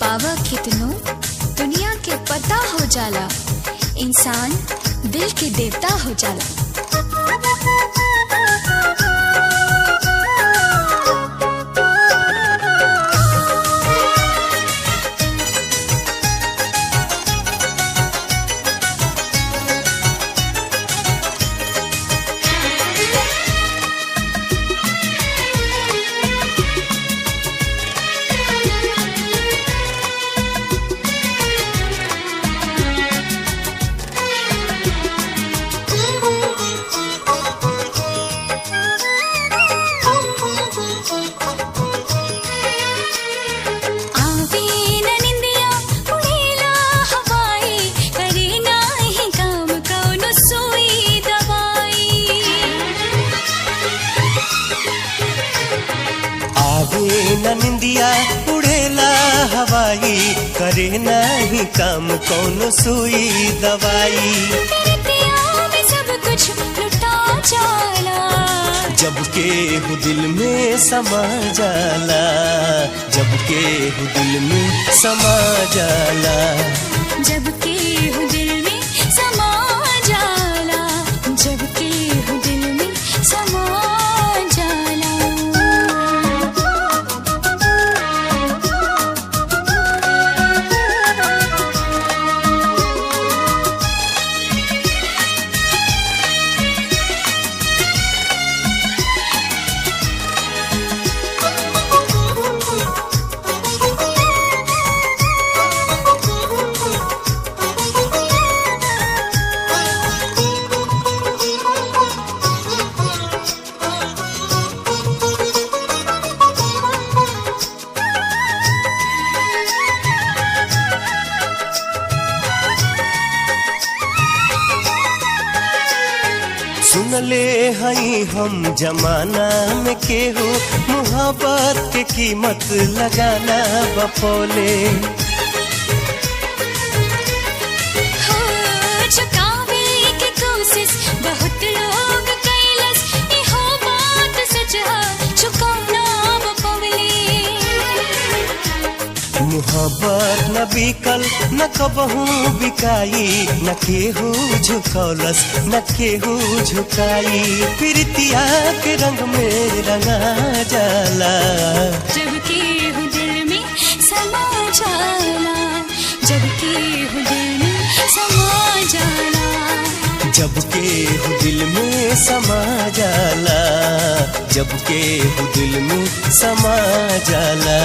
बाबा कितनो दुनिया के पता हो जाला, इंसान दिल के देवता हो जाला। न निंदिया उड़ेला हवाई, करे नहीं काम कौनो सुई दवाई। में सब कुछ लुटा जाला, जब के हु दिल में समा जाला, जब के हु दिल में समा जाला, जब के हु दिल में समा जाला, जब के हु दिल में समा जाला। सुन ले हई हम जमाना में केहू मुहब्बत के कीमत लगाना बपोले। चुकावे की कोशिश बहुत लोग कैलस, इहो बात सच है चुकाना बपवले। मुहब्बत न बिकल न कबहू बिकाई, न केहू झुकौलस न केहू झुकाई। प्रीतिया के रंग में रंगा जाला, जब के हु दिल में समा जाला, जब के हु दिल में समा जाला, जब के हु दिल में समा जाला, जब के हु दिल में समा जाला।